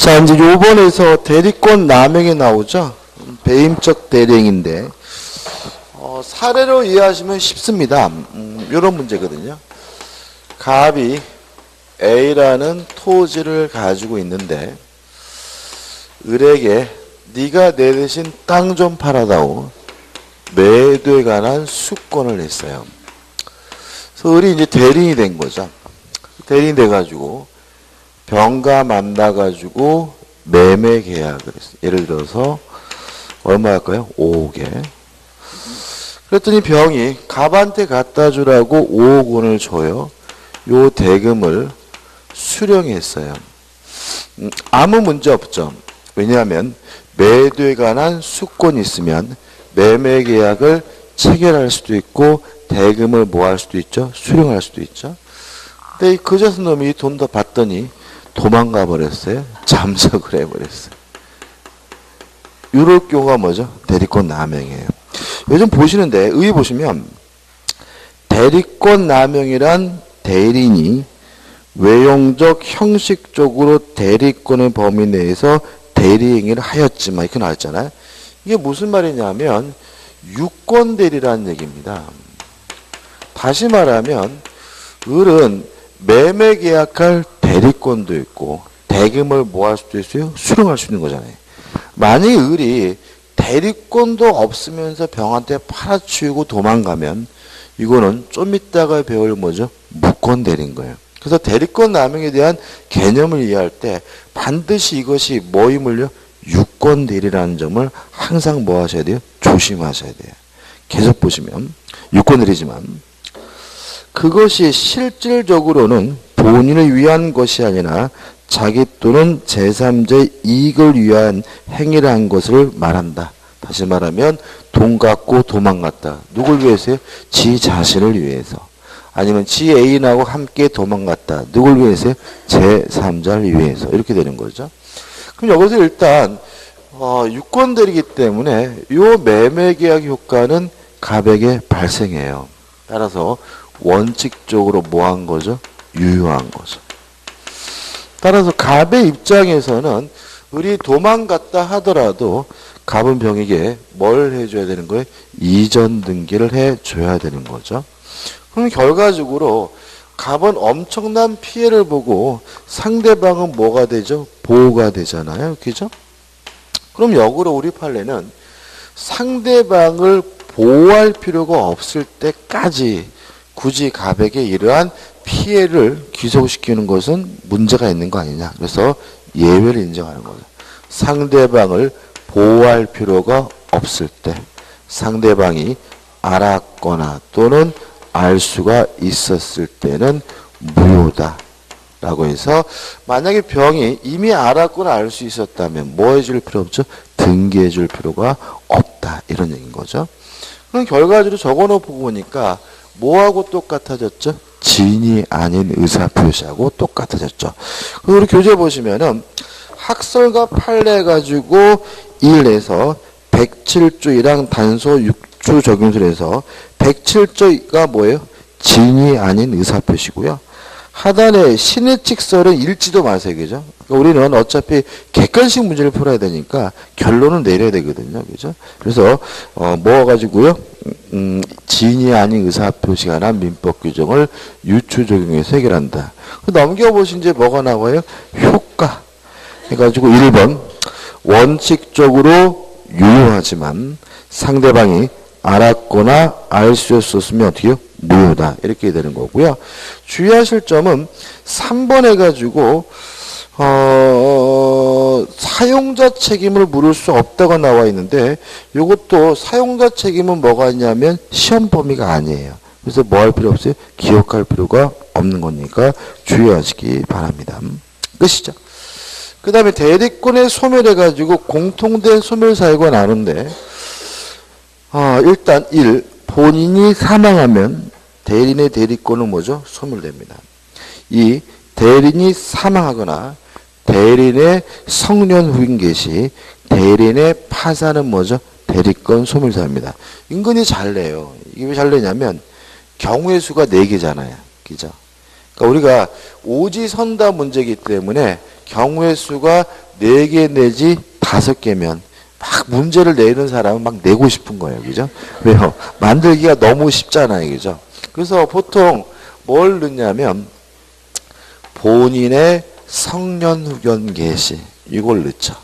자, 이제 요번에서 대리권 남용이 나오죠. 배임적 대리행인데, 사례로 이해하시면 쉽습니다. 요런 문제거든요. 갑이 A라는 토지를 가지고 있는데, 을에게 네가 내 대신 땅 좀 팔아다오. 매도에 관한 수권을 냈어요. 그래서 을이 이제 대리인이 된 거죠. 대리인이 돼가지고, 병과 만나가지고 매매 계약을 했어요. 예를 들어서 얼마 할까요? 5억에. 그랬더니 병이 갑한테 갖다 주라고 5억 원을 줘요. 요 대금을 수령했어요. 아무 문제 없죠. 왜냐하면 매도에 관한 수권이 있으면 매매 계약을 체결할 수도 있고 대금을 뭐 할 수도 있죠? 수령할 수도 있죠. 근데 이 그저스 놈이 돈 더 받더니 도망가 버렸어요. 잠적을 해버렸어요. 이럴 경우가 뭐죠? 대리권 남용이에요. 요즘 보시는데 의의 보시면 대리권 남용이란 대리인이 외용적 형식적으로 대리권의 범위 내에서 대리행위를 하였지만 이렇게 나왔잖아요. 이게 무슨 말이냐면 유권대리라는 얘기입니다. 다시 말하면 을은 매매 계약할 대리권도 있고 대금을 뭐 할 수도 있어요? 수령할 수 있는 거잖아요. 만약에 을이 대리권도 없으면서 병한테 팔아치우고 도망가면 이거는 좀 이따가 배울 뭐죠? 무권대리인 거예요. 그래서 대리권 남용에 대한 개념을 이해할 때 반드시 이것이 뭐임을요? 유권대리라는 점을 항상 뭐 하셔야 돼요? 조심하셔야 돼요. 계속 보시면 유권대리지만 그것이 실질적으로는 본인을 위한 것이 아니라 자기 또는 제3자의 이익을 위한 행위를 한 것을 말한다. 다시 말하면 돈 갖고 도망갔다. 누굴 위해서요? 지 자신을 위해서. 아니면 지 애인하고 함께 도망갔다. 누굴 위해서요? 제3자를 위해서. 이렇게 되는 거죠. 그럼 여기서 일단 유권대리이기 때문에 이 매매계약 효과는 갑에게 발생해요. 따라서 원칙적으로 뭐 한 거죠? 유효한 거죠. 따라서 갑의 입장에서는 을이 도망갔다 하더라도 갑은 병에게 뭘 해줘야 되는 거예요? 이전 등기를 해줘야 되는 거죠. 그럼 결과적으로 갑은 엄청난 피해를 보고 상대방은 뭐가 되죠? 보호가 되잖아요. 그죠? 그럼 역으로 우리 판례는 상대방을 보호할 필요가 없을 때까지 굳이 갑에게 이러한 피해를 귀속시키는 것은 문제가 있는 거 아니냐. 그래서 예외를 인정하는 거죠. 상대방을 보호할 필요가 없을 때 상대방이 알았거나 또는 알 수가 있었을 때는 무효다. 라고 해서 만약에 병이 이미 알았거나 알 수 있었다면 뭐 해줄 필요 없죠? 등기해 줄 필요가 없다. 이런 얘기인 거죠. 그럼 결과적으로 적어놓고 보니까 뭐하고 똑같아졌죠? 진이 아닌 의사표시하고 똑같아졌죠. 그리고 우리 교재 보시면은 학설과 판례 가지고 1에서 107조이랑 단소 6조 적용술에서 107조가 뭐예요? 진이 아닌 의사표시고요. 하단에 신의칙설은 읽지도 마세요. 그죠? 그러니까 우리는 어차피 객관식 문제를 풀어야 되니까 결론을 내려야 되거든요. 그죠? 그래서, 모아가지고요, 진이 아닌 의사표시가 관한 민법 규정을 유추 적용해서 해결한다. 넘겨보신 이제 뭐가 나와요? 효과. 해가지고 1번, 원칙적으로 유효하지만 상대방이 알았거나 알 수 있었으면 어떻게 해요? 무효다. 이렇게 되는 거고요. 주의하실 점은 3번 해가지고 사용자 책임을 물을 수 없다고 나와 있는데 이것도 사용자 책임은 뭐가 있냐면 시험 범위가 아니에요. 그래서 뭐 할 필요 없어요? 기억할 필요가 없는 거니까 주의하시기 바랍니다. 끝이죠. 그 다음에 대리권의 소멸해가지고 공통된 소멸 사유가 나오는데 일단 1. 본인이 사망하면 대리인의 대리권은 뭐죠? 소멸됩니다. 2. 대리인이 사망하거나 대리인의 성년 후인 개시 대리인의 파산은 뭐죠? 대리권 소멸사입니다. 은근히 잘 내요. 이게 왜 잘 내냐면 경우의 수가 4개잖아요. 그죠? 그러니까 우리가 오지선다 문제이기 때문에 경우의 수가 4개 내지 5개면 막 문제를 내는 사람은 막 내고 싶은 거예요. 그죠? 왜요? 만들기가 너무 쉽잖아요. 그죠? 그래서 보통 뭘 넣냐면 본인의 성년후견 게시 이걸 넣죠.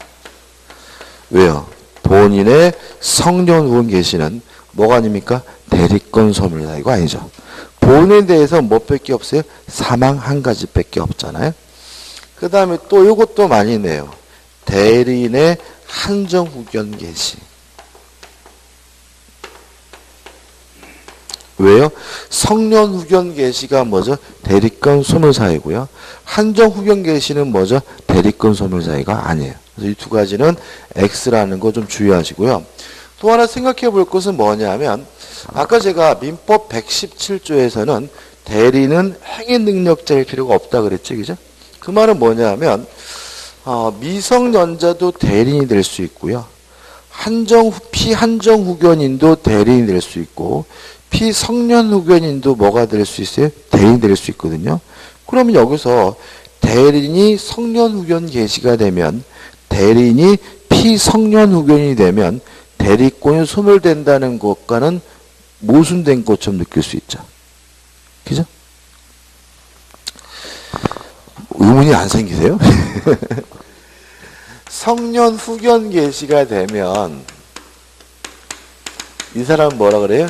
왜요? 본인의 성년후견 게시는 뭐가 아닙니까? 대리권 소멸사 이거 아니죠. 본인에 대해서 뭐 밖에 없어요? 사망 한 가지 밖에 없잖아요. 그 다음에 또 이것도 많이 내요. 대리인의 한정후견 게시. 왜요? 성년후견 게시가 뭐죠? 대리권 소멸사이고요. 한정후견 게시는 뭐죠? 대리권 소멸사이가 아니에요. 그래서 이 두 가지는 X라는 거 좀 주의하시고요. 또 하나 생각해 볼 것은 뭐냐면 아까 제가 민법 117조에서는 대리는 행위능력자일 필요가 없다 그랬죠. 그죠? 그 말은 뭐냐면 미성년자도 대리인이 될 수 있고요. 피한정후견인도 대리인이 될 수 있고 피성년후견인도 뭐가 될 수 있어요? 대리인이 될 수 있거든요. 그러면 여기서 대리인이 성년후견 게시가 되면 대리인이 피성년후견이 되면 대리권이 소멸된다는 것과는 모순된 것처럼 느낄 수 있죠. 그죠? 의문이 안 생기세요? 성년 후견 게시가 되면 이 사람은 뭐라 그래요?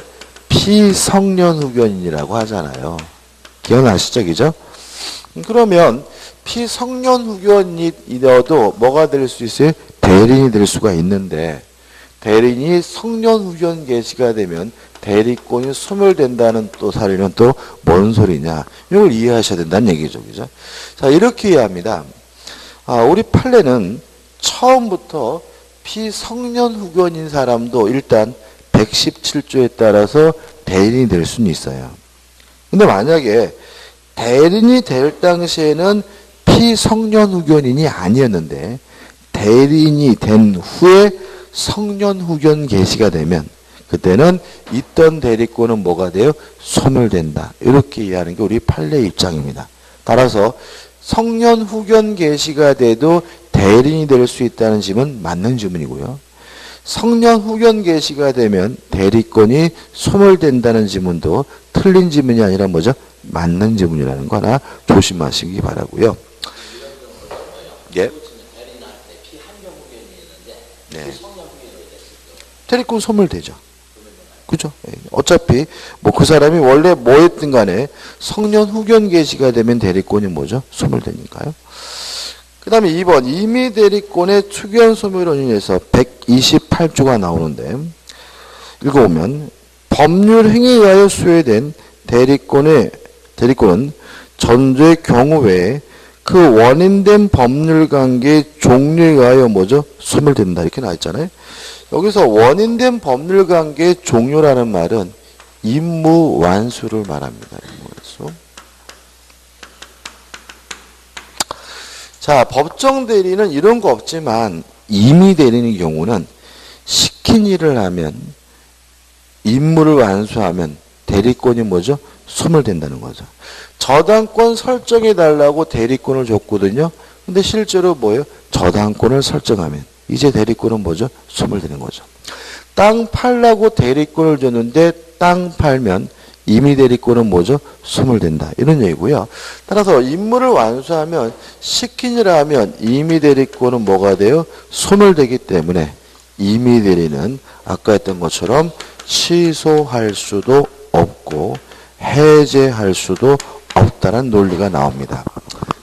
피성년 후견인이라고 하잖아요. 기억나시죠? 그죠? 그러면 피성년 후견이어도 뭐가 될 수 있어요? 대리인이 될 수가 있는데 대리인이 성년 후견 게시가 되면 대리권이 소멸된다는 또 사례는 또 뭔 소리냐. 이걸 이해하셔야 된다는 얘기죠. 그죠? 자, 이렇게 이해합니다. 우리 판례는 처음부터 피성년 후견인 사람도 일단 117조에 따라서 대리인이 될 수는 있어요. 근데 만약에 대리인이 될 당시에는 피성년 후견인이 아니었는데 대리인이 된 후에 성년 후견 게시가 되면 그때는 있던 대리권은 뭐가 돼요? 소멸된다. 이렇게 이해하는 게 우리 판례 입장입니다. 따라서 성년 후견 게시가 돼도 대리인이 될 수 있다는 질문 맞는 질문이고요. 성년 후견 게시가 되면 대리권이 소멸된다는 질문도 틀린 질문이 아니라 뭐죠? 맞는 질문이라는 거 하나 조심하시기 바라고요. 예. 네. 대리권 소멸되죠. 그죠? 어차피 뭐 그 사람이 원래 뭐 했든 간에 성년 후견 게시가 되면 대리권이 뭐죠? 소멸되니까요. 그 다음에 2번 임의 대리권의 추견 소멸로 인해서 128조가 나오는데 읽어보면 법률 행위에 의하여 수여된 대리권은 전조의 경우 외에 그 원인된 법률관계의 종류에 의하여 뭐죠? 소멸된다 이렇게 나와있잖아요. 여기서 원인된 법률관계의 종류라는 말은 임무완수를 말합니다. 임무완수. 자, 법정 대리는 이런 거 없지만 임의 대리의 경우는 시킨 일을 하면 임무를 완수하면 대리권이 뭐죠? 소멸된다는 거죠. 저당권 설정해 달라고 대리권을 줬거든요. 근데 실제로 뭐예요? 저당권을 설정하면 이제 대리권은 뭐죠? 소멸되는 거죠. 땅 팔라고 대리권을 줬는데 땅 팔면 임의 대리권은 뭐죠? 소멸된다. 이런 얘기고요. 따라서 임무를 완수하면 시킨 일을 하면 임의 대리권은 뭐가 돼요? 소멸되기 때문에 임의 대리는 아까 했던 것처럼 취소할 수도 없고 해제할 수도 없다는 논리가 나옵니다.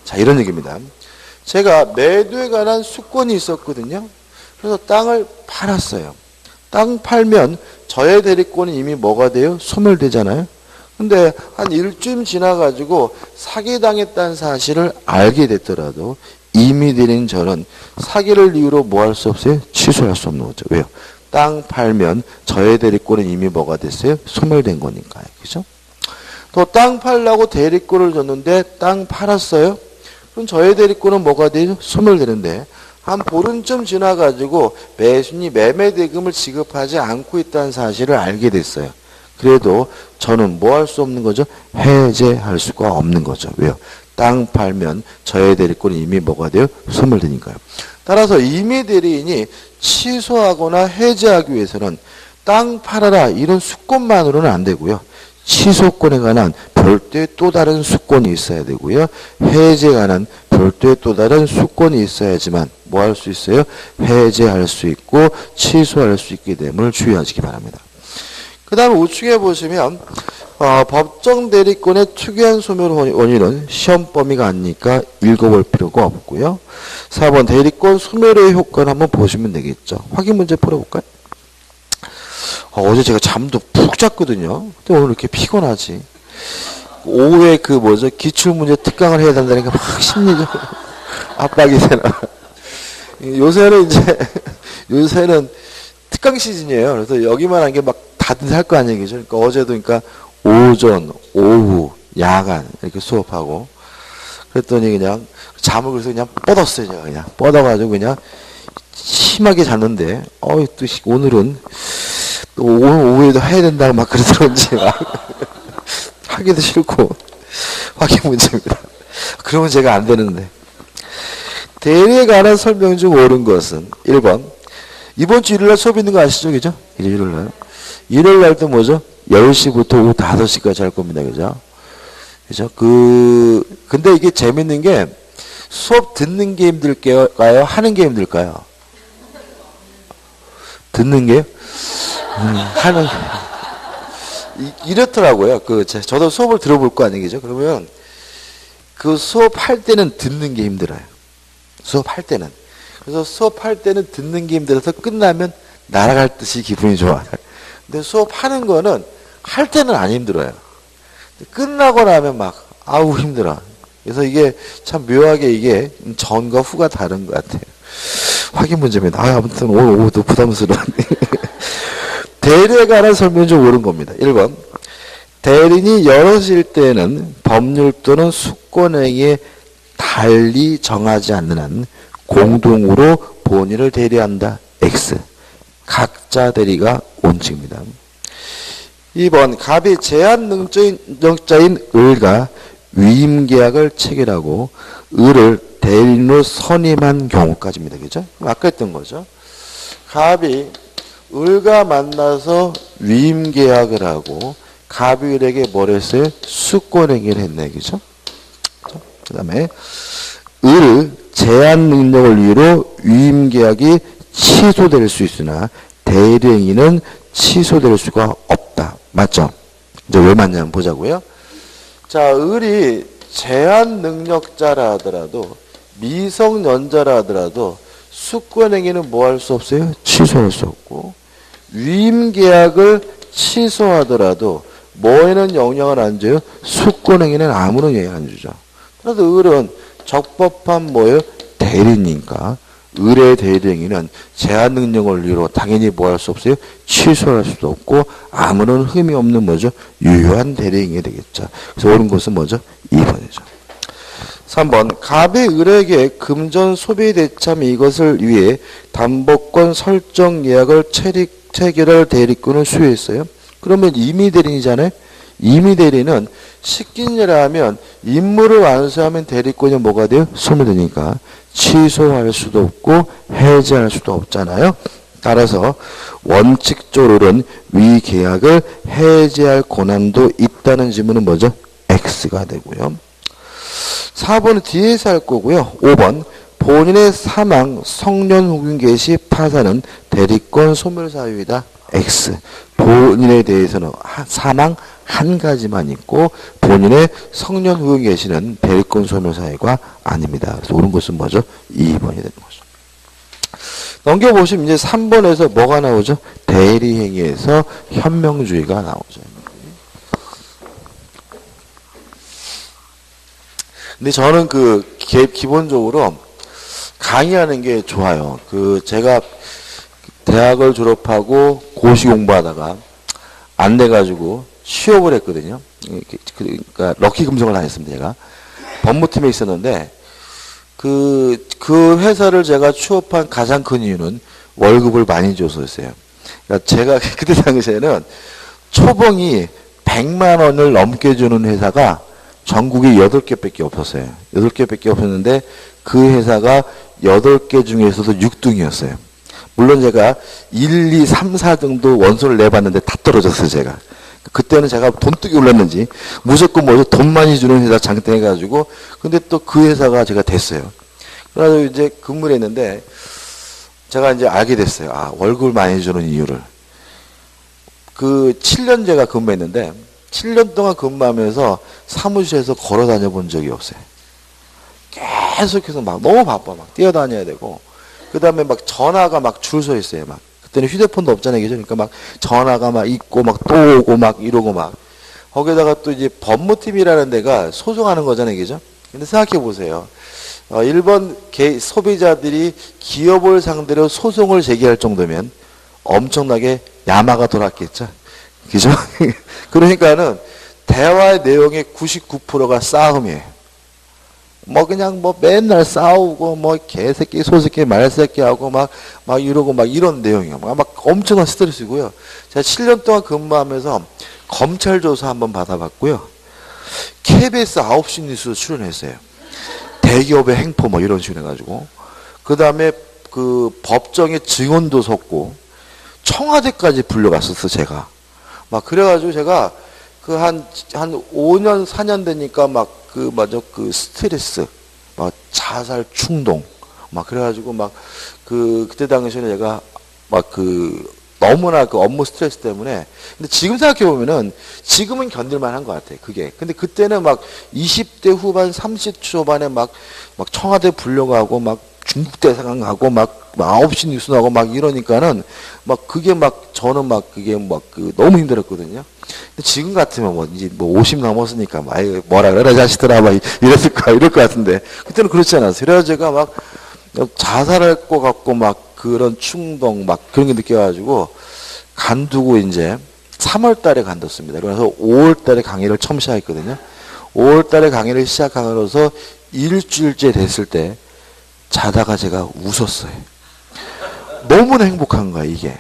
자, 이런 얘기입니다. 제가 매도에 관한 수권이 있었거든요. 그래서 땅을 팔았어요. 땅 팔면 저의 대리권이 이미 뭐가 돼요? 소멸되잖아요. 근데 한 일주일 지나가지고 사기당했다는 사실을 알게 됐더라도 이미 드린 저는 사기를 이유로 뭐 할 수 없어요? 취소할 수 없는 거죠. 왜요? 땅 팔면 저의 대리권은 이미 뭐가 됐어요? 소멸된 거니까요. 그죠? 또 땅 팔라고 대리권을 줬는데 땅 팔았어요? 그럼 저의 대리권은 뭐가 돼요? 소멸되는데 한 보름쯤 지나가지고 매수인이 매매대금을 지급하지 않고 있다는 사실을 알게 됐어요. 그래도 저는 뭐 할 수 없는 거죠? 해제할 수가 없는 거죠. 왜요? 땅 팔면 저의 대리권이 이미 뭐가 돼요? 소멸되니까요. 따라서 임의 대리인이 취소하거나 해제하기 위해서는 땅 팔아라 이런 수권만으로는 안 되고요. 취소권에 관한 별도의 또 다른 수권이 있어야 되고요. 해제에 관한 별도의 또 다른 수권이 있어야지만 뭐 할 수 있어요? 해제할 수 있고 취소할 수 있기 때문에 주의하시기 바랍니다. 그 다음에 우측에 보시면 법정 대리권의 특이한 소멸 원인은 시험 범위가 아니니까 읽어볼 필요가 없고요. 4번 대리권 소멸의 효과를 한번 보시면 되겠죠. 확인 문제 풀어볼까요? 어제 제가 잠도 푹 잤거든요. 근데 오늘 이렇게 피곤하지. 오후에 기출문제 특강을 해야 된다니까 막 심리적 압박이 되나. 요새는 특강 시즌이에요. 그래서 여기만 한 게 막 다들 할 거 아니에요. 그러니까 어제도 그러니까 오전, 오후, 야간 이렇게 수업하고 그랬더니 그냥 잠을 그래서 그냥 뻗었어요. 제가 그냥 뻗어가지고 그냥 심하게 잤는데 또 오늘은 또 오후에도 해야 된다고 막 그러더런지 막 하기도 싫고 확인 문제입니다. 그러면 제가 안 되는데. 대리에 관한 설명 중 옳은 것은 1번 이번 주 일요일날 수업 있는 거 아시죠? 그죠? 일요일날. 일요일날 또 뭐죠? 10시부터 오후 5시까지 할 겁니다. 그죠? 그죠? 근데 이게 재밌는 게 수업 듣는 게 힘들까요? 하는 게 힘들까요? 듣는 게요? 하는 이렇더라고요. 저도 수업을 들어볼 거 아니겠죠? 그러면 그 수업할 때는 듣는 게 힘들어요. 수업할 때는. 그래서 수업할 때는 듣는 게 힘들어서 끝나면 날아갈 듯이 기분이 좋아요. 근데 수업하는 거는 할 때는 안 힘들어요. 끝나고 나면 막 아우 힘들어. 그래서 이게 참 묘하게 이게 전과 후가 다른 것 같아요. 확인 문제입니다. 아무튼 오후도 부담스러운. 대리에 관한 설명 좀 옳은 겁니다. 1번 대리인이 여럿일 때는 법률 또는 수권행위에 달리 정하지 않는 한 공동으로 본인을 대리한다. X. 각자 대리가 원칙입니다. 2번 갑이 제한 능력자인 을과 위임계약을 체결하고 을을 대리인으로 선임한 경우까지입니다. 그죠? 아까 했던 거죠. 갑이 을과 만나서 위임계약을 하고 갑이 을에게 뭘 했어요? 수권행위를 했네. 그죠? 그 다음에 을 제한 능력을 이유로 위임계약이 취소될 수 있으나 대리행위는 취소될 수가 없다. 맞죠? 이제 왜 맞냐면 보자고요. 자, 을이 제한 능력자라 하더라도 미성년자라 하더라도 수권행위는 뭐 할 수 없어요? 취소할 수 없고 위임계약을 취소하더라도 뭐에는 영향을 안 줘요? 수권행위는 아무런 영향 안 주죠. 그래서 을은 적법한 뭐예요? 대리니까 을의 대리행위는 제한 능력을 이유로 당연히 뭐 할 수 없어요? 취소할 수도 없고 아무런 흠이 없는 뭐죠? 유효한 대리행위 되겠죠. 그래서 옳은 것은 뭐죠? 2번이죠. 3번 갑이 을에게 금전 소비 대참 이것을 위해 담보권 설정 예약을 체결할 대리권을 수여했어요. 그러면 임의 대리인이잖아요. 임의 대리는 시킨이라 하면 임무를 완수하면 대리권이 뭐가 돼요? 소멸되니까 취소할 수도 없고 해제할 수도 없잖아요. 따라서 원칙적으로는 위 계약을 해제할 권한도 있다는 질문은 뭐죠? X가 되고요. 4번은 뒤에서 할 거고요. 5번 본인의 사망, 성년 후균 개시, 파산은 대리권 소멸 사유이다. X. 본인에 대해서는 사망 한 가지만 있고 본인의 성년 후균 개시는 대리권 소멸 사유가 아닙니다. 그래서 옳은 것은 뭐죠? 2번이 되는 거죠. 넘겨보시면 이제 3번에서 뭐가 나오죠? 대리행위에서 현명주의가 나오죠. 근데 저는 기본적으로 강의하는 게 좋아요. 제가 대학을 졸업하고 고시 공부하다가 안 돼가지고 취업을 했거든요. 그러니까 럭키 금성을 다녔습니다. 제가 법무팀에 있었는데 그 회사를 제가 취업한 가장 큰 이유는 월급을 많이 줘서였어요. 그러니까 제가 그때 당시에는 초봉이 100만 원을 넘게 주는 회사가 전국에 8개밖에 없었어요. 8개밖에 없었는데 그 회사가 8개 중에서도 6등이었어요. 물론 제가 1, 2, 3, 4등도 원소를 내봤는데 다 떨어졌어요, 제가. 그때는 제가 돈뚝이 올랐는지 무조건 돈 많이 주는 회사 장땡해가지고 근데 또 그 회사가 제가 됐어요. 그래서 이제 근무를 했는데 제가 이제 알게 됐어요. 아, 월급을 많이 주는 이유를. 그 7년 제가 근무했는데 7년 동안 근무하면서 사무실에서 걸어 다녀 본 적이 없어요. 계속해서 막 너무 바빠. 막 뛰어다녀야 되고 그 다음에 막 전화가 막 줄 서 있어요. 막 그때는 휴대폰도 없잖아요. 그러니까 막 전화가 막 있고 막 또 오고 막 이러고 막 거기다가 또 이제 법무팀이라는 데가 소송하는 거잖아요. 그죠? 근데 생각해 보세요. 일본 소비자들이 기업을 상대로 소송을 제기할 정도면 엄청나게 야마가 돌았겠죠. 그죠? 그러니까는 대화의 내용의 99%가 싸움이에요. 뭐 그냥 뭐 맨날 싸우고 뭐 개새끼 소새끼 말새끼 하고 막 이러고 막 이런 내용이에요. 막 엄청난 스트레스고요. 제가 7년 동안 근무하면서 검찰 조사 한번 받아봤고요. KBS 9시 뉴스 출연했어요. 대기업의 행포 뭐 이런 식으로 해가지고 그 다음에 그 법정에 증언도 섰고 청와대까지 불려갔었어 제가. 막 그래가지고 제가 그 한 5년 4년 되니까 막 그 스트레스 막 자살 충동 막 그래가지고 막 그때 당시에는 제가 막 너무나 그 업무 스트레스 때문에 근데 지금 생각해 보면은 지금은 견딜만 한 것 같아요. 그게. 근데 그때는 막 20대 후반 30 초반에 막 청와대 불려가고 막 중국 대사관 가고 막 9시 뉴스 나고 막 이러니까는 막 그게 막 저는 막 그게 막 너무 힘들었거든요. 근데 지금 같으면 뭐 이제 뭐 50 넘었으니까 막 뭐라 그래 자식들아 막 이랬을 거야 이럴 것 같은데 그때는 그렇지 않았어요. 그래서 제가 막 자살할 것 같고 막 그런 충동 막 그런 게 느껴가지고 간두고 이제 3월 달에 간뒀습니다. 그래서 5월 달에 강의를 처음 시작했거든요. 5월 달에 강의를 시작하면서 일주일째 됐을 때 자다가 제가 웃었어요. 너무나 행복한 거야, 이게.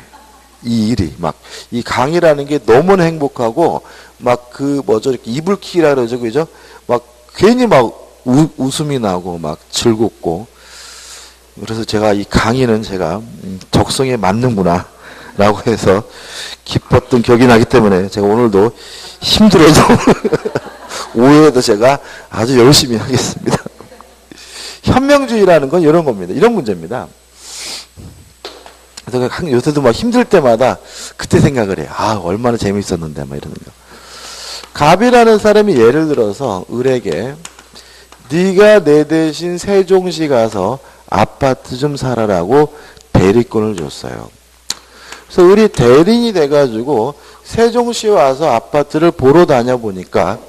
이 일이. 막, 이 강의라는 게 너무나 행복하고, 막 이렇게 이불킥이라 그러죠, 그죠? 막, 괜히 막 웃음이 나고, 막 즐겁고. 그래서 제가 이 강의는 제가 적성에 맞는구나. 라고 해서 기뻤던 기억이 나기 때문에 제가 오늘도 힘들어도 오후에도 제가 아주 열심히 하겠습니다. 현명주의라는 건 이런 겁니다. 이런 문제입니다. 그래서 요새도 막 힘들 때마다 그때 생각을 해요. 아, 얼마나 재밌었는데, 막 이러는 거. 갑이라는 사람이 예를 들어서 을에게 네가 내 대신 세종시 가서 아파트 좀 사라라고 대리권을 줬어요. 그래서 을이 대리인이 돼가지고 세종시 와서 아파트를 보러 다녀보니까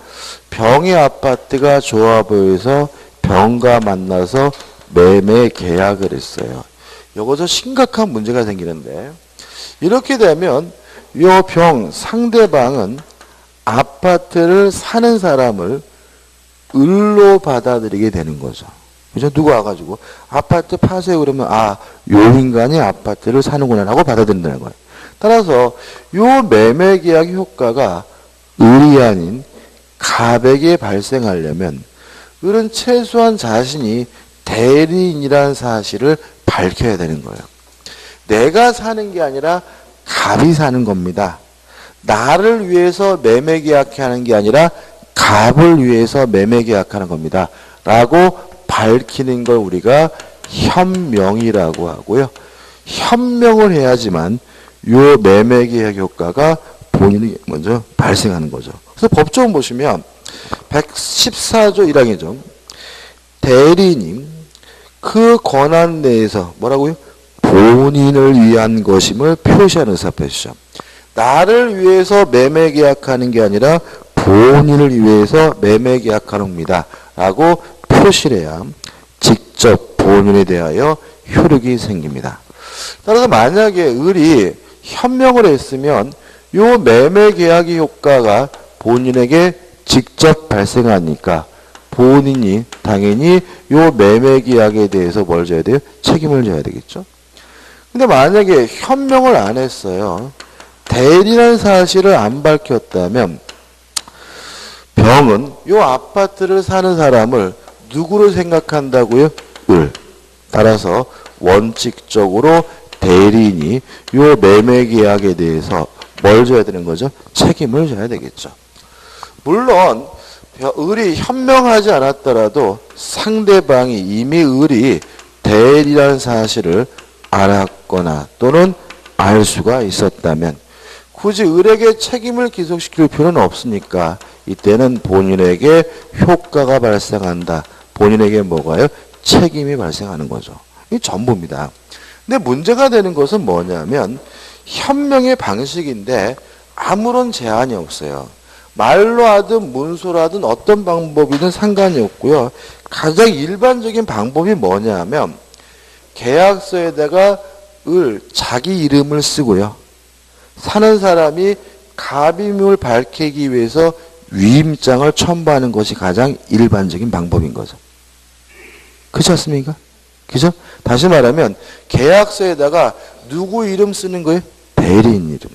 병의 아파트가 좋아 보여서 병과 만나서 매매 계약을 했어요. 여기서 심각한 문제가 생기는데 이렇게 되면 이 병 상대방은 아파트를 사는 사람을 을로 받아들이게 되는 거죠. 그죠? 누가 와가지고 아파트 파세요 그러면 아, 요 인간이 아파트를 사는구나 라고 받아들인다는 거예요. 따라서 요 매매 계약 효과가 을이 아닌 갑에게 발생하려면 을은 최소한 자신이 대리인이라는 사실을 밝혀야 되는 거예요. 내가 사는 게 아니라 갑이 사는 겁니다. 나를 위해서 매매 계약하는 게 아니라 갑을 위해서 매매 계약하는 겁니다. 라고 밝히는 걸 우리가 현명이라고 하고요. 현명을 해야지만 요 매매 계약 효과가 본인이 먼저 발생하는 거죠. 그래서 법조문 보시면 114조 1항이죠. 대리인이 그 권한 내에서 뭐라고요? 본인을 위한 것임을 표시하는 의사표시죠. 나를 위해서 매매 계약하는 게 아니라 본인을 위해서 매매 계약하는 겁니다. 라고 표시를 해야 직접 본인에 대하여 효력이 생깁니다. 따라서 만약에 을이 현명을 했으면 요 매매 계약의 효과가 본인에게 직접 발생하니까 본인이 당연히 요 매매 계약에 대해서 뭘 져야 돼요? 책임을 져야 되겠죠. 근데 만약에 현명을 안 했어요. 대리라는 사실을 안 밝혔다면 병은 요 아파트를 사는 사람을 누구로 생각한다고요? 을. 따라서 원칙적으로 대리인이 요 매매 계약에 대해서 뭘 져야 되는 거죠? 책임을 져야 되겠죠. 물론 을이 현명하지 않았더라도 상대방이 이미 을이 대리라는 사실을 알았거나 또는 알 수가 있었다면 굳이 을에게 책임을 기속시킬 필요는 없으니까 이때는 본인에게 효과가 발생한다. 본인에게 뭐가요? 책임이 발생하는 거죠. 이게 전부입니다. 근데 문제가 되는 것은 뭐냐면 현명의 방식인데 아무런 제한이 없어요. 말로 하든 문서로 하든 어떤 방법이든 상관이 없고요. 가장 일반적인 방법이 뭐냐면 계약서에다가 자기 이름을 쓰고요. 사는 사람이 갑임을 밝히기 위해서 위임장을 첨부하는 것이 가장 일반적인 방법인 거죠. 그렇지 않습니까? 그죠? 다시 말하면 계약서에다가 누구 이름 쓰는 거예요? 대리인 이름.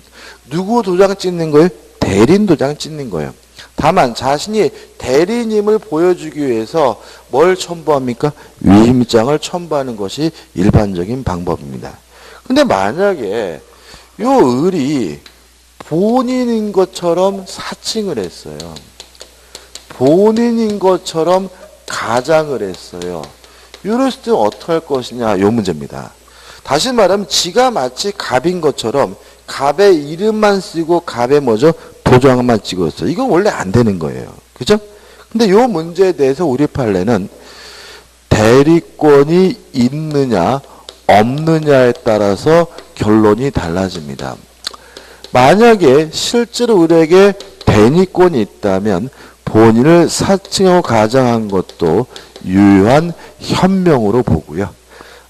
누구 도장 찍는 거예요? 대리인 도장 찍는 거예요. 다만 자신이 대리인임을 보여주기 위해서 뭘 첨부합니까? 위임장을 첨부하는 것이 일반적인 방법입니다. 근데 만약에 요 을이 본인인 것처럼 사칭을 했어요. 본인인 것처럼 가장을 했어요. 이랬을 때 어떻게 할 것이냐 요 문제입니다. 다시 말하면 지가 마치 갑인 것처럼 갑의 이름만 쓰고 갑의 뭐죠? 도장만 찍었어요. 이건 원래 안 되는 거예요. 그죠? 근데 요 문제에 대해서 우리 판례는 대리권이 있느냐 없느냐에 따라서 결론이 달라집니다. 만약에 실제로 을에게 대리권이 있다면 본인을 사칭하고 가장한 것도 유효한 현명으로 보고요.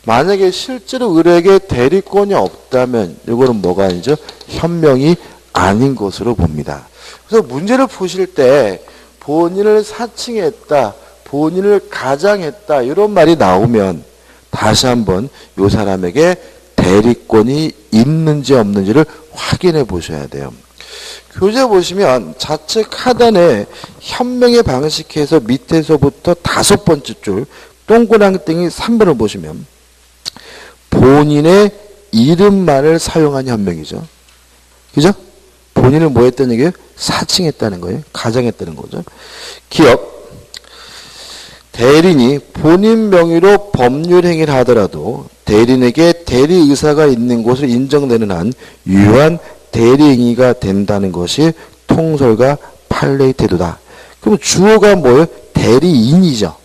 만약에 실제로 을에게 대리권이 없다면 이거는 뭐가 아니죠? 현명이 아닌 것으로 봅니다. 그래서 문제를 푸실 때 본인을 사칭했다, 본인을 가장했다 이런 말이 나오면 다시 한번 이 사람에게 대리권이 있는지 없는지를 확인해 보셔야 돼요. 교재 보시면 좌측 하단에 현명의 방식해서 밑에서부터 5번째 줄 동그랑땡이 3번을 보시면 본인의 이름만을 사용한 현명이죠. 그죠? 본인을 뭐 했다는 얘기예요? 사칭했다는 거예요. 가장했다는 거죠. 기억. 대리인이 본인 명의로 법률 행위를 하더라도 대리인에게 대리 의사가 있는 것으로 인정되는 한 유효한 대리 행위가 된다는 것이 통설과 판례의 태도다. 그럼 주어가 뭐예요? 대리인이죠.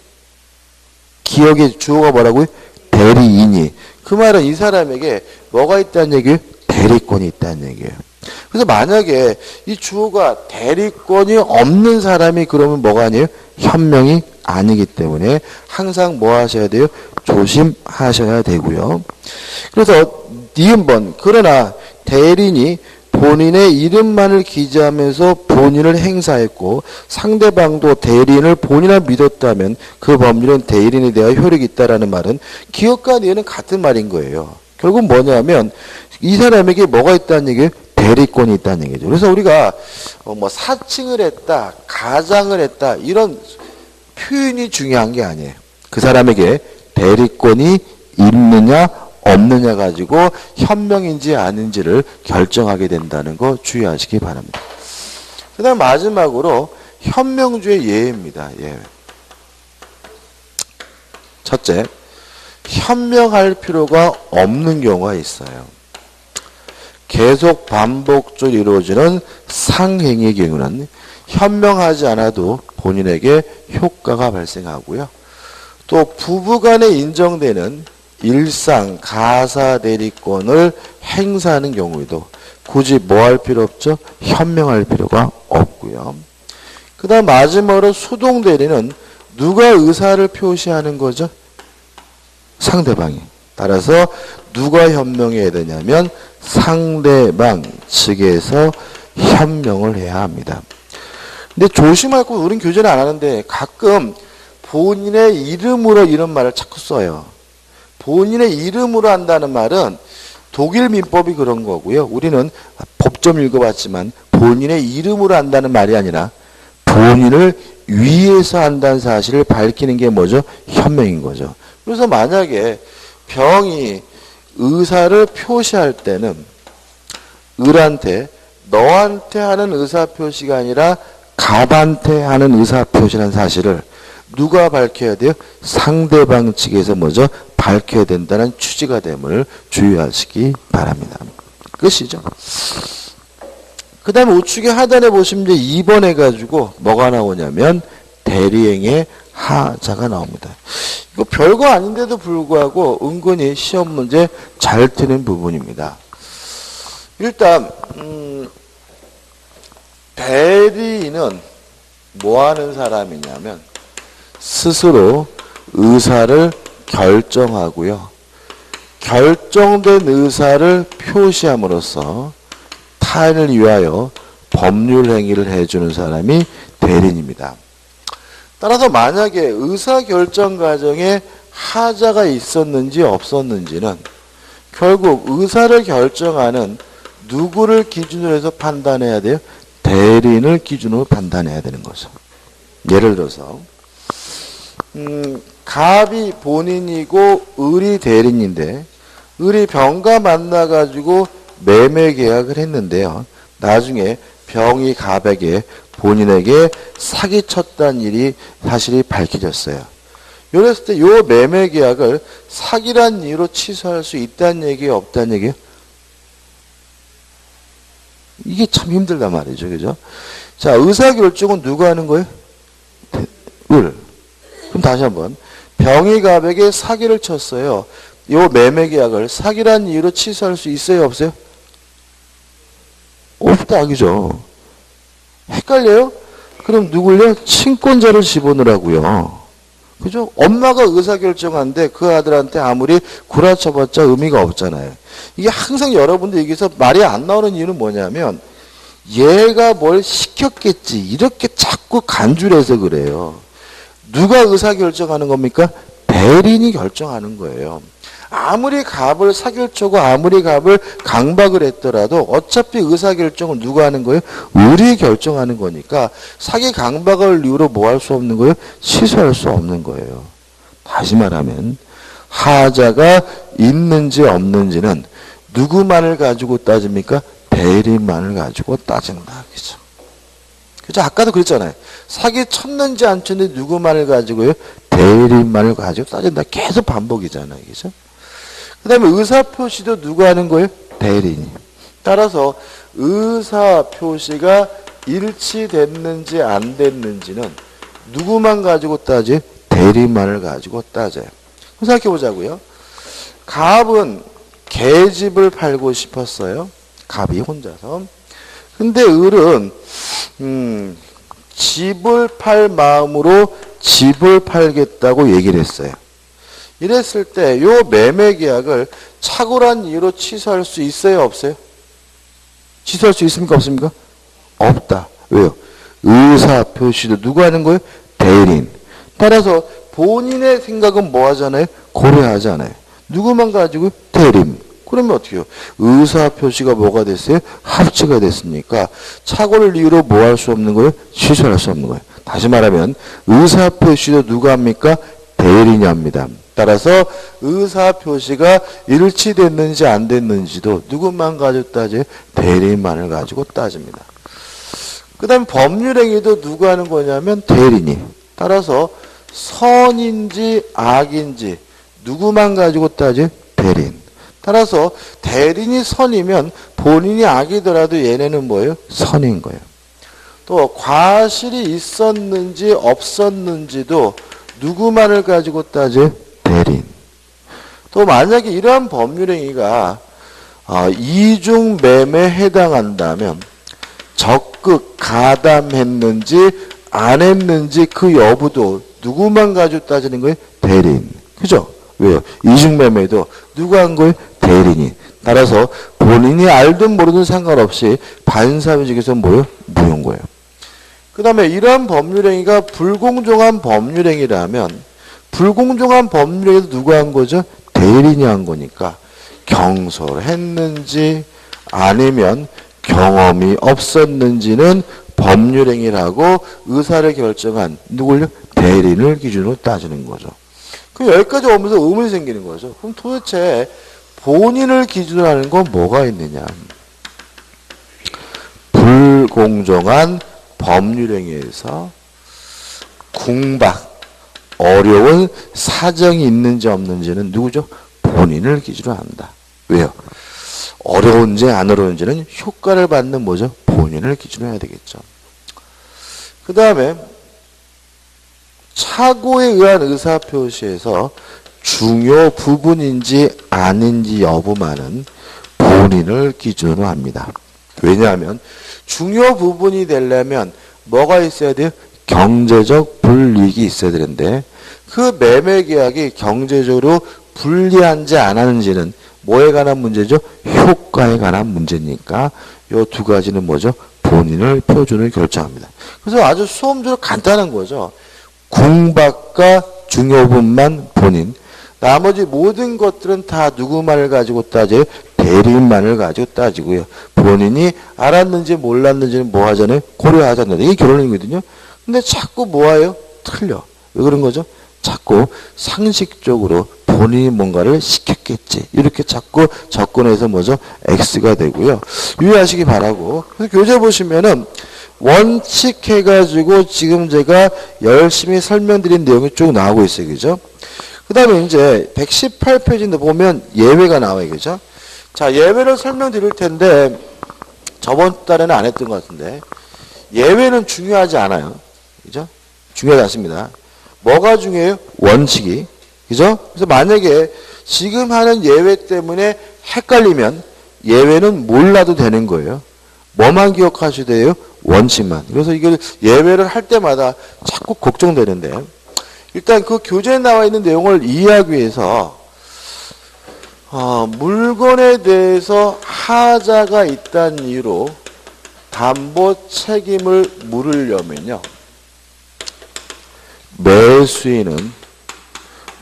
기억의 주어가 뭐라고요? 대리인이. 그 말은 이 사람에게 뭐가 있다는 얘기예요? 대리권이 있다는 얘기예요. 그래서 만약에 이 주어가 대리권이 없는 사람이 그러면 뭐가 아니에요? 현명이 아니기 때문에 항상 뭐 하셔야 돼요? 조심하셔야 되고요. 그래서 니은번 그러나 대리인이 본인의 이름만을 기재하면서 본인을 행사했고 상대방도 대리인을 본인을 믿었다면 그 법률은 대리인에 대한 효력이 있다라는 말은 기억과 니은은 같은 말인 거예요. 결국 뭐냐면 이 사람에게 뭐가 있다는 얘기예요? 대리권이 있다는 얘기죠. 그래서 우리가 뭐 사칭을 했다, 가장을 했다 이런 표현이 중요한 게 아니에요. 그 사람에게 대리권이 있느냐 없느냐 가지고 현명인지 아닌지를 결정하게 된다는 거 주의하시기 바랍니다. 그 다음 마지막으로 현명주의 예입니다. 예. 첫째, 현명할 필요가 없는 경우가 있어요. 계속 반복적으로 이루어지는 상행의 경우는 현명하지 않아도 본인에게 효과가 발생하고요. 또 부부간에 인정되는 일상 가사 대리권을 행사하는 경우에도 굳이 뭐 할 필요 없죠? 현명할 필요가 없고요. 그 다음 마지막으로 수동 대리는 누가 의사를 표시하는 거죠? 상대방이. 따라서 누가 현명해야 되냐면 상대방 측에서 현명을 해야 합니다. 근데 조심할 거 우린 교제를 안 하는데 가끔 본인의 이름으로 이런 말을 자꾸 써요. 본인의 이름으로 한다는 말은 독일 민법이 그런 거고요. 우리는 법 좀 읽어봤지만 본인의 이름으로 한다는 말이 아니라 본인을 위해서 한다는 사실을 밝히는 게 뭐죠? 현명인 거죠. 그래서 만약에 병이 의사를 표시할 때는 을한테 너한테 하는 의사표시가 아니라 갑한테 하는 의사표시라는 사실을 누가 밝혀야 돼요? 상대방 측에서 먼저 밝혀야 된다는 취지가 됨을 주의하시기 바랍니다. 끝이죠. 그 다음에 우측의 하단에 보시면 이제 2번 해가지고 뭐가 나오냐면 대리행의 하자가 나옵니다. 이거 별거 아닌데도 불구하고 은근히 시험 문제 잘 트는 부분입니다. 일단 대리인은 뭐 하는 사람이냐면 스스로 의사를 결정하고요. 결정된 의사를 표시함으로써 타인을 위하여 법률 행위를 해주는 사람이 대리인입니다. 따라서 만약에 의사결정 과정에 하자가 있었는지 없었는지는 결국 의사를 결정하는 누구를 기준으로 해서 판단해야 돼요? 대리인을 기준으로 판단해야 되는 거죠. 예를 들어서 갑이 본인이고 을이 대리인인데 을이 병과 만나가지고 매매 계약을 했는데요. 나중에 병이 갑에게 본인에게 사기쳤다는 일이 사실이 밝혀졌어요. 이랬을 때 이 매매 계약을 사기란 이유로 취소할 수 있다는 얘기예요? 없다는 얘기예요? 이게 참 힘들단 말이죠. 그죠? 자, 의사결정은 누가 하는 거예요? 을. 그럼 다시 한번. 병이 갑에게 사기를 쳤어요. 이 매매 계약을 사기란 이유로 취소할 수 있어요? 없어요? 없다. 그죠? 헷갈려요? 그럼 누굴요? 친권자를 집어넣으라고요. 그죠? 엄마가 의사결정한데 그 아들한테 아무리 구라쳐봤자 의미가 없잖아요. 이게 항상 여러분들 여기서 말이 안 나오는 이유는 뭐냐면 얘가 뭘 시켰겠지 이렇게 자꾸 간주를 해서 그래요. 누가 의사결정하는 겁니까? 대리인이 결정하는 거예요. 아무리 갑을 사기를 쳐고 아무리 갑을 강박을 했더라도 어차피 의사결정은 누가 하는 거예요? 을이 결정하는 거니까 사기 강박을 이유로 뭐 할 수 없는 거예요? 취소할 수 없는 거예요. 다시 말하면 하자가 있는지 없는지는 누구만을 가지고 따집니까? 대리인만을 가지고 따진다. 그죠? 그죠? 아까도 그랬잖아요. 사기 쳤는지 안 쳤는지 누구만을 가지고요? 대리인만을 가지고 따진다. 계속 반복이잖아요. 그죠? 그 다음에 의사표시도 누가 하는 거예요? 대리인이. 따라서 의사표시가 일치됐는지 안 됐는지는 누구만 가지고 따지? 대리인만을 가지고 따져요. 생각해 보자고요. 갑은 계집을 팔고 싶었어요. 갑이 혼자서. 근데 을은 집을 팔 마음으로 집을 팔겠다고 얘기를 했어요. 이랬을 때 요 매매 계약을 착오란 이유로 취소할 수 있어요? 없어요? 취소할 수 있습니까? 없습니까? 없다. 왜요? 의사표시도 누가 하는 거예요? 대리인. 따라서 본인의 생각은 뭐 하잖아요? 고려하잖아요. 누구만 가지고? 대리인. 그러면 어떻게 해요? 의사표시가 뭐가 됐어요? 합치가 됐으니까 착오를 이유로 뭐 할 수 없는 거예요? 취소할 수 없는 거예요. 다시 말하면 의사표시도 누가 합니까? 대리인이 합니다. 따라서 의사표시가 일치됐는지 안 됐는지도 누구만 가지고 따져요? 대리인만을 가지고 따집니다. 그 다음에 법률행위도 누가 하는 거냐면 대리인이. 따라서 선인지 악인지 누구만 가지고 따져요? 대리인. 따라서 대리인이 선이면 본인이 악이더라도 얘네는 뭐예요? 선인 거예요. 또 과실이 있었는지 없었는지도 누구만을 가지고 따져요? 대리인. 또 만약에 이러한 법률행위가 이중매매에 해당한다면 적극 가담했는지 안 했는지 그 여부도 누구만 가지고 따지는 거예요? 대리인. 그죠? 왜요? 이중매매도 누가 한 거예요? 대리인이. 따라서 본인이 알든 모르든 상관없이 반사회적에서 뭐예요? 무효인 거예요. 그 다음에 이러한 법률행위가 불공정한 법률행위라면 불공정한 법률행위도 누가 한 거죠? 대리인이 한 거니까 경솔했는지 아니면 경험이 없었는지는 법률행위라고 의사를 결정한 누굴요? 대리인을 기준으로 따지는 거죠. 그럼 여기까지 오면서 의문이 생기는 거죠. 그럼 도대체 본인을 기준으로 하는 건 뭐가 있느냐. 불공정한 법률행위에 의해서 궁박, 어려운 사정이 있는지 없는지는 누구죠? 본인을 기준으로 한다. 왜요? 어려운지 안 어려운지는 효과를 받는 뭐죠? 본인을 기준으로 해야 되겠죠. 그 다음에 착오에 의한 의사표시에서 중요 부분인지 아닌지 여부만은 본인을 기준으로 합니다. 왜냐하면 중요 부분이 되려면 뭐가 있어야 돼요? 경제적 불이익이 있어야 되는데 그 매매 계약이 경제적으로 불리한지 안 하는지는 뭐에 관한 문제죠? 효과에 관한 문제니까 이 두 가지는 뭐죠? 본인을 표준을 결정합니다. 그래서 아주 수험적으로 간단한 거죠. 궁박과 중요분만 본인, 나머지 모든 것들은 다 누구만을 가지고 따져요? 대리인만을 가지고 따지고요. 본인이 알았는지 몰랐는지는 뭐 하잖아요? 고려하지 않는다. 이게 결론이거든요. 근데 자꾸 뭐예요? 틀려. 왜 그런 거죠? 자꾸 상식적으로 본인이 뭔가를 시켰겠지. 이렇게 자꾸 접근해서 뭐죠? X가 되고요. 유의하시기 바라고. 그래서 교재 보시면은 원칙 해가지고 지금 제가 열심히 설명드린 내용이 쭉 나오고 있어요. 그죠? 그 다음에 이제 118페이지인데 보면 예외가 나와요. 그죠? 자, 예외를 설명드릴 텐데 저번 달에는 안 했던 것 같은데 예외는 중요하지 않아요. 그죠? 중요하지 않습니다. 뭐가 중요해요? 원칙이. 그죠? 그래서 만약에 지금 하는 예외 때문에 헷갈리면 예외는 몰라도 되는 거예요. 뭐만 기억하셔야 돼요? 원칙만. 그래서 이걸 예외를 할 때마다 자꾸 걱정되는데 일단 그 교재에 나와 있는 내용을 이해하기 위해서 물건에 대해서 하자가 있다는 이유로 담보 책임을 물으려면요. 매수인은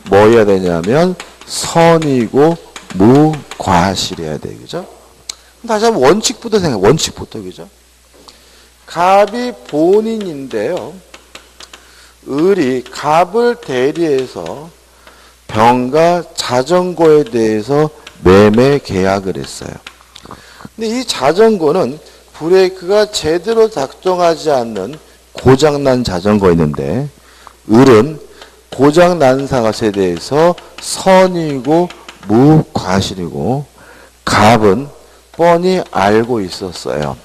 뭐 해야 되냐면 선이고 무과실해야 돼요. 그죠? 다시 한번 원칙부터 생각해. 원칙부터. 그죠? 갑이 본인인데요. 을이 갑을 대리해서 병과 자전거에 대해서 매매 계약을 했어요. 근데 이 자전거는 브레이크가 제대로 작동하지 않는 고장난 자전거였는데 을은 고장난 것에 대해서 선이고 무과실이고 갑은 뻔히 알고 있었어요.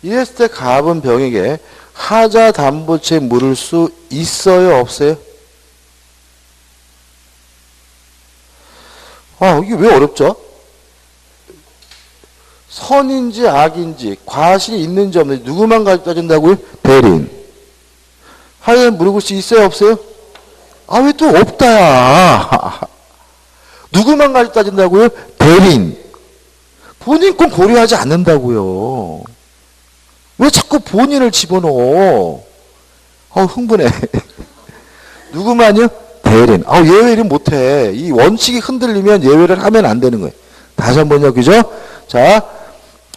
이랬을 때 갑은 병에게 하자 담보책 물을 수 있어요? 없어요? 이게 왜 어렵죠? 선인지 악인지 과실이 있는지 없는지 누구만 가지고 따진다고요? 대리인. 하여간 물을 수 있어요? 없어요? 왜 또 없다야. 누구만 가지고 따진다고요? 대리인. 본인 건 고려하지 않는다고요. 왜 자꾸 본인을 집어넣어? 흥분해. 누구만요? 대리인. 예외를 못해. 이 원칙이 흔들리면 예외를 하면 안 되는 거예요. 다시 한 번요. 그죠? 자,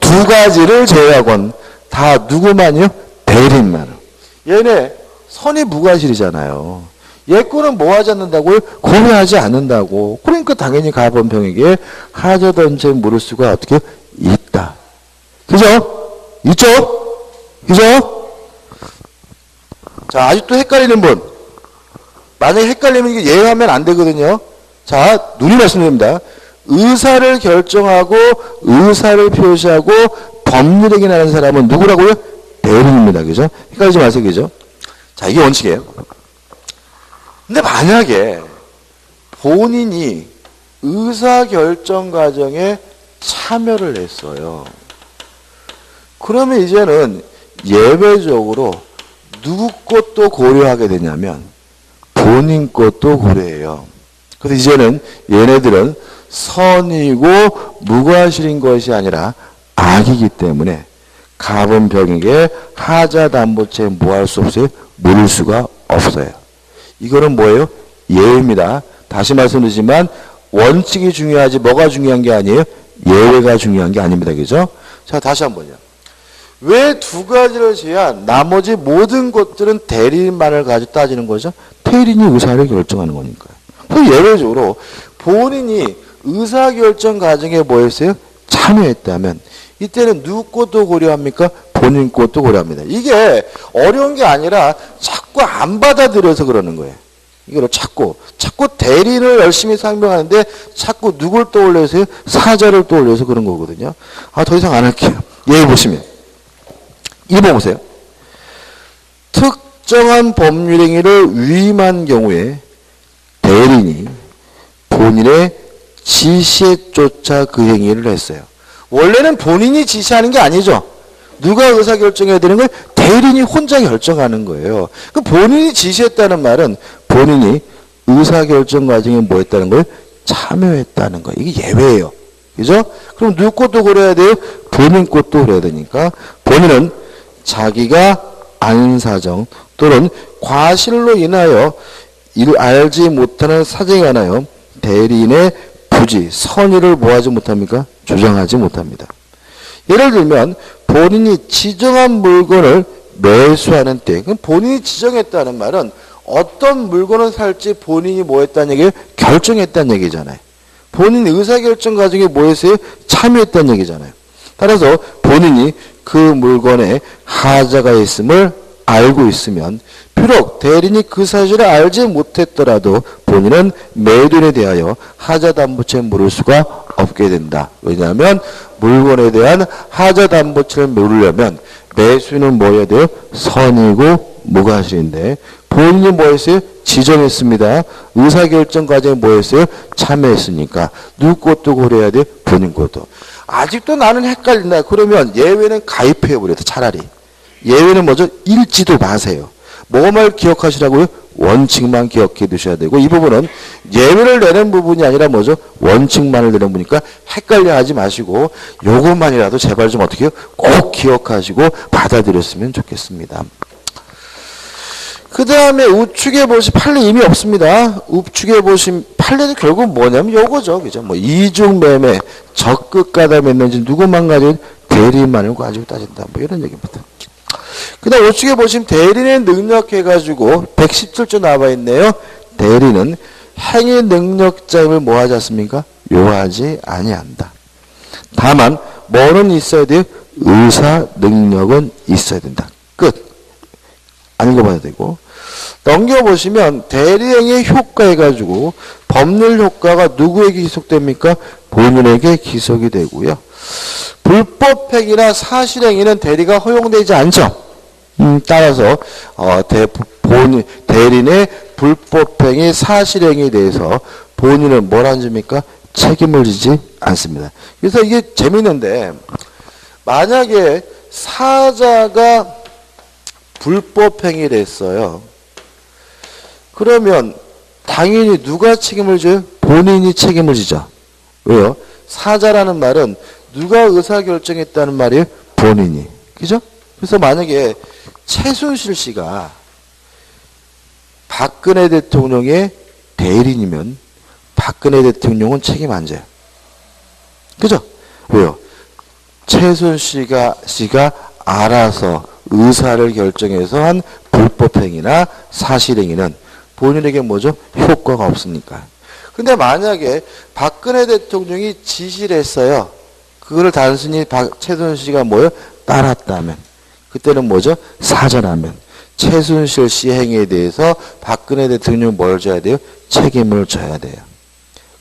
두 가지를 제외하곤 다 누구만요? 대리인만. 얘네 선이 무과실이잖아요. 얘 거는 뭐 하지 않는다고요? 고려하지 않는다고. 그러니까 당연히 가범병에게 하자던체 물을 수가 어떻게 있다. 그죠? 있죠? 그죠? 자, 아직도 헷갈리는 분. 만약에 헷갈리면 이게 예외하면 안 되거든요. 자, 눈이 말씀드립니다. 의사를 결정하고 의사를 표시하고 법률행위 하는 사람은 누구라고요? 대리인입니다. 그죠? 헷갈리지 마세요. 그죠? 자, 이게 원칙이에요. 근데 만약에 본인이 의사결정 과정에 참여를 했어요. 그러면 이제는 예외적으로 누구 것도 고려하게 되냐면 본인 것도 고려해요. 그래서 이제는 얘네들은 선이고 무과실인 것이 아니라 악이기 때문에 갑은 병에게 하자 담보채 뭐 할 수 없어요? 물을 수가 없어요. 이거는 뭐예요? 예외입니다. 다시 말씀드리지만 원칙이 중요하지 뭐가 중요한 게 아니에요? 예외가 중요한 게 아닙니다. 그죠? 자, 다시 한번요. 왜 두 가지를 제한 나머지 모든 것들은 대리인만을 가지고 따지는 거죠? 대리인이 의사를 결정하는 거니까요. 또 예외적으로 본인이 의사결정 과정에 뭐 했어요? 참여했다면 이때는 누구 것도 고려합니까? 본인 것도 고려합니다. 이게 어려운 게 아니라 자꾸 안 받아들여서 그러는 거예요. 이거를 자꾸 대리인을 열심히 상명하는데 자꾸 누굴 떠올려서요? 사자를 떠올려서 그런 거거든요. 더 이상 안 할게요. 예를 보시면 1번 보세요. 특정한 법률 행위를 위임한 경우에 대리인이 본인의 지시에 쫓아 그 행위를 했어요. 원래는 본인이 지시하는 게 아니죠. 누가 의사결정해야 되는 걸 대리인이 혼자 결정하는 거예요. 그 본인이 지시했다는 말은 본인이 의사결정 과정에 뭐 했다는 걸 참여했다는 거예요. 이게 예외예요. 그죠? 그럼 누구 것도 고려해야 돼요? 본인 것도 고려해야 되니까 본인은 자기가 아는 사정 또는 과실로 인하여 이를 알지 못하는 사정에 관하여 대리인의 부지, 선의를 뭐하지 못합니까? 주장하지 못합니다. 예를 들면 본인이 지정한 물건을 매수하는 때, 그럼 본인이 지정했다는 말은 어떤 물건을 살지 본인이 뭐 했다는 얘기예요? 결정했다는 얘기잖아요. 본인 의사결정 과정에 뭐 했어요? 참여했다는 얘기잖아요. 따라서 본인이 그 물건에 하자가 있음을 알고 있으면 비록 대리인이 그 사실을 알지 못했더라도 본인은 매도인에 대하여 하자담보채 물을 수가 없게 된다. 왜냐하면 물건에 대한 하자담보채를 물으려면 매수인은 뭐 해야 돼요? 선이고 무과실인데 본인이 뭐 했어요? 지정했습니다. 의사결정 과정에 뭐 했어요? 참여했으니까 누구 것도 고려해야 돼요? 본인 것도. 아직도 나는 헷갈린다. 그러면 예외는 가입해버려요. 차라리. 예외는 뭐죠? 읽지도 마세요. 뭐만 기억하시라고요? 원칙만 기억해 두셔야 되고 이 부분은 예외를 내는 부분이 아니라 뭐죠? 원칙만을 내는 부분이니까 헷갈려 하지 마시고 요것만이라도 제발 좀 어떻게 해요? 꼭 기억하시고 받아들였으면 좋겠습니다. 그 다음에 우측에 보시 판례 이미 없습니다. 우측에 보신 판례는 결국 뭐냐면 요거죠. 그죠? 뭐 이중매매, 적극 가담했는지 누구만 가지고 대리인만을 가지고 따진다. 뭐 이런 얘기입니다. 그 다음 우측에 보시면 대리인의 능력 해가지고 117조 나와 있네요. 대리는 행위 능력자임을 뭐 하지 않습니까? 요하지 아니한다. 다만 뭐는 있어야 돼요? 의사 능력은 있어야 된다. 끝. 안 읽어봐야 되고 넘겨보시면 대리행위 효과 해가지고 법률 효과가 누구에게 기속됩니까? 본인에게 기속이 되고요. 불법행위나 사실행위는 대리가 허용되지 않죠. 따라서 대리인의 불법행위, 사실행위에 대해서 본인은 뭘 안 줍니까? 책임을 지지 않습니다. 그래서 이게 재밌는데 만약에 사자가 불법행위를 했어요. 그러면 당연히 누가 책임을 져요? 본인이 책임을 지죠. 왜요? 사자라는 말은 누가 의사결정했다는 말이에요? 본인이. 그죠? 그래서 만약에 최순실 씨가 박근혜 대통령의 대리인이면 박근혜 대통령은 책임 안 져요. 그죠? 왜요? 최순실 씨가 알아서 의사를 결정해서 한 불법행위나 사실행위는 본인에게 뭐죠? 효과가 없으니까. 근데 만약에 박근혜 대통령이 지시를 했어요. 그거를 단순히 최순실 씨가 뭐요? 따랐다면. 그때는 뭐죠? 사자라면. 최순실 씨 행위에 대해서 박근혜 대통령이 뭘 져야 돼요? 책임을 져야 돼요.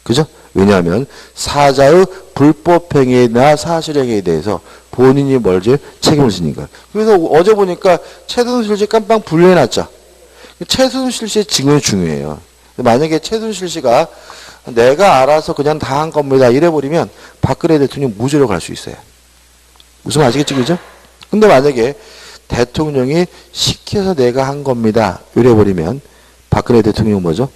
그죠? 왜냐하면 사자의 불법행위나 사실행위에 대해서 본인이 뭘 져요? 책임을 지니까. 그래서 어제 보니까 최순실 씨 깜빵 분류해놨죠. 최순실 씨의 증언이 중요해요. 만약에 최순실 씨가 내가 알아서 그냥 다 한 겁니다. 이래버리면 박근혜 대통령 무죄로 갈 수 있어요. 무슨 아시겠죠? 그죠? 근데 만약에 대통령이 시켜서 내가 한 겁니다. 이래버리면 박근혜 대통령은 뭐죠?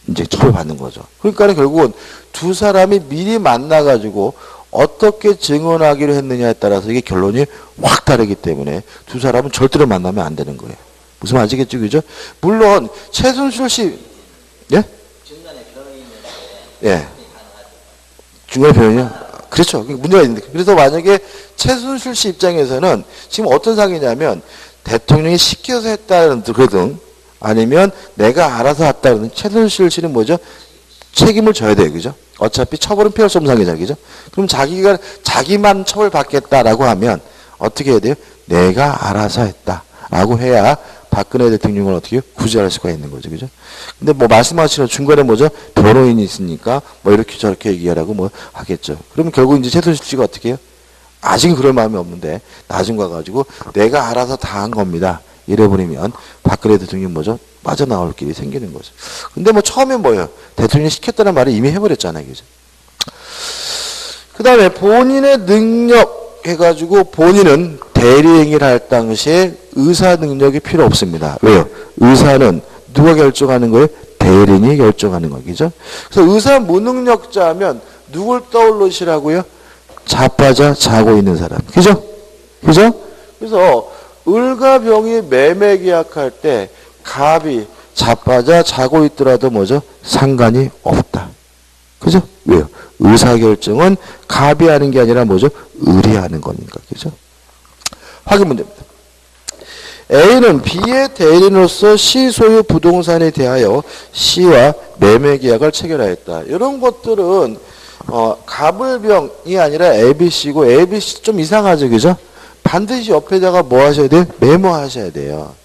이제 처벌받는 거죠. 그러니까 결국은 두 사람이 미리 만나가지고 어떻게 증언하기로 했느냐에 따라서 이게 결론이 확 다르기 때문에 두 사람은 절대로 만나면 안 되는 거예요. 무슨 말 아시겠죠? 그죠? 물론 최순실 씨 예? 중간에 변호인이 있는데 예. 중간에 변호인이요? 그렇죠. 문제가 있는데. 그래서 만약에 최순실 씨 입장에서는 지금 어떤 상황이냐면 대통령이 시켜서 했다는 그러든 아니면 내가 알아서 했다 그러는 최순실 씨는 뭐죠? 책임을 져야 돼요. 그죠? 어차피 처벌은 피할 수 없는 상황이잖아요. 그죠? 그럼 자기만 처벌받겠다라고 하면 어떻게 해야 돼요? 내가 알아서 했다라고 해야 박근혜 대통령을 어떻게 해요? 구제할 수가 있는 거죠. 그죠? 근데 뭐 말씀하시는 중간에 뭐죠? 변호인이 있으니까 뭐 이렇게 저렇게 얘기하라고 뭐 하겠죠. 그러면 결국 이제 최순실 씨가 어떻게 해요? 아직은 그럴 마음이 없는데 나중 가가지고 내가 알아서 다 한 겁니다. 이래버리면 박근혜 대통령 뭐죠? 빠져나올 길이 생기는 거죠. 근데 뭐 처음에 뭐예요? 대통령이 시켰다는 말을 이미 해버렸잖아요. 그죠? 그 다음에 본인의 능력 해가지고 본인은 대리행위를 할 당시에 의사 능력이 필요 없습니다. 왜요? 의사는 누가 결정하는 거예요? 대리인이 결정하는 거죠. 그래서 의사 무능력자 하면 누굴 떠올리시라고요? 자빠져 자고 있는 사람. 그죠? 그죠? 그래서 을과 병이 매매 계약할 때 갑이 자빠져 자고 있더라도 뭐죠? 상관이 없다. 그죠? 왜요? 의사결정은 갑이 하는 게 아니라 뭐죠? 을이 하는 거니까. 그죠? 확인 문제입니다. A는 B의 대리인으로서 C 소유 부동산에 대하여 C와 매매 계약을 체결하였다. 이런 것들은 갑을병이 아니라 ABC고 ABC 좀 이상하죠. 그죠? 반드시 옆에다가 뭐 하셔야 돼요? 메모하셔야 돼요.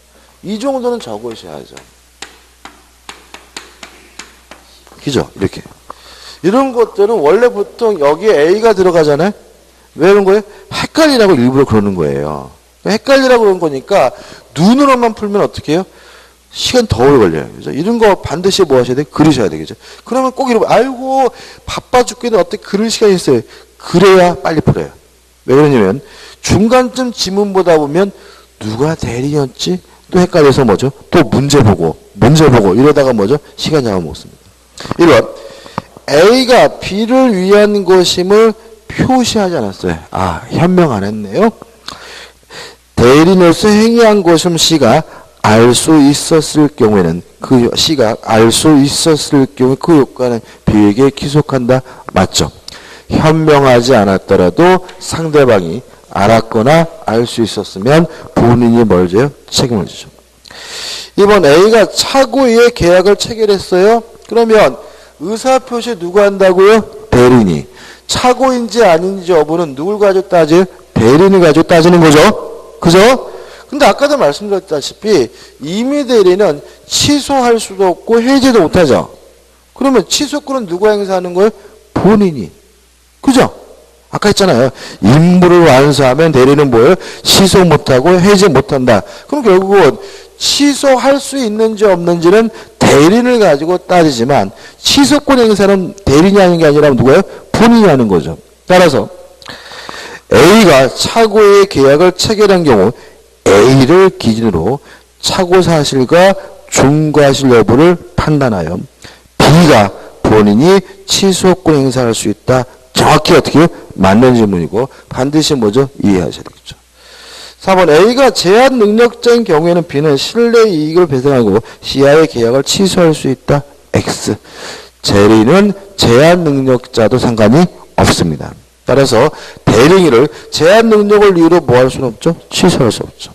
이 정도는 적으셔야죠. 그죠? 이렇게. 이런 것들은 원래 보통 여기에 A가 들어가잖아요? 왜 그런 거예요? 헷갈리라고 일부러 그러는 거예요. 헷갈리라고 그런 거니까 눈으로만 풀면 어떻게 해요? 시간 더 오래 걸려요. 그죠? 이런 거 반드시 뭐 하셔야 돼요? 그리셔야 되겠죠. 그러면 꼭 이러면, 아이고, 바빠 죽겠는데 어떻게 그릴 시간이 있어요? 그래야 빨리 풀어요. 왜 그러냐면, 중간쯤 지문 보다 보면, 누가 대리였지? 또 헷갈려서 뭐죠? 또 문제 보고, 이러다가 뭐죠? 시간 잡아먹습니다. 1번. A가 B를 위한 것임을 표시하지 않았어요. 아, 현명 안 했네요. 대리인으로서 행위한 것임 C가 알 수 있었을 경우에는 그 C가 알 수 있었을 경우 그 효과는 B에게 기속한다. 맞죠? 현명하지 않았더라도 상대방이 알았거나 알 수 있었으면 본인이 뭘 져요? 책임을 지죠. 이번 A가 차고의 계약을 체결했어요. 그러면 의사표시 누가 한다고요? 대리인이. 차고인지 아닌지 여부는 누굴 가지고 따져요? 대리인을 가지고 따지는 거죠. 그죠? 근데 아까도 말씀드렸다시피 임의 대리는 취소할 수도 없고 해제도 못하죠. 그러면 취소권은 누가 행사하는 거예요? 본인이. 그죠? 아까 했잖아요. 임무를 완수하면 대리는 뭐예요? 취소 못하고 해제 못한다. 그럼 결국은 취소할 수 있는지 없는지는 대리인을 가지고 따지지만 취소권 행사는 대리인이 하는 게 아니라 누구예요? 본인이 하는 거죠. 따라서 A가 차고의 계약을 체결한 경우 A를 기준으로 차고 사실과 중과실 여부를 판단하여 B가 본인이 취소권 행사할 수 있다. 정확히 어떻게 해요? 맞는 질문이고 반드시 뭐죠? 이해하셔야 되겠죠. 4번 A가 제한 능력자인 경우에는 B는 실내 이익을 배상하고 C와의 계약을 취소할 수 있다. X. 대리인은 제한 능력자도 상관이 없습니다. 따라서 대리인을 제한 능력을 이유로 뭐 할 수는 없죠? 취소할 수 없죠.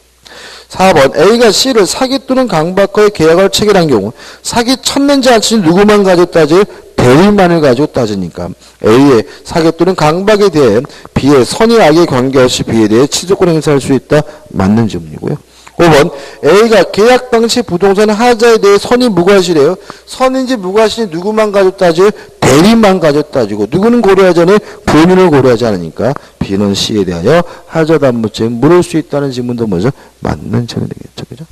4번 A가 C를 사기 또는 강박과의 계약을 체결한 경우 사기 쳤는지 안 쳤는지 누구만 가지고 따져요? 대리인만을 가지고 따지니까 A의 사기 또는 강박에 대해 B의 선의 악에 관계없이 B에 대해 취소권 행사할 수 있다. 맞는 질문이고요. 5번 A가 계약 당시 부동산 하자에 대해 선의 무과실이에요. 선인지 무과실인지 누구만 가지고 따져요? 대리인만 가지고 따지고 누구는 고려하지 않아요? 본인을 고려하지 않으니까 B는 C에 대하여 하자 담보죄 물을 수 있다는 질문도 뭐죠? 맞는 질문이 되겠죠. 그죠?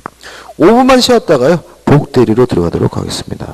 5분만 쉬었다가요. 복대리로 들어가도록 하겠습니다.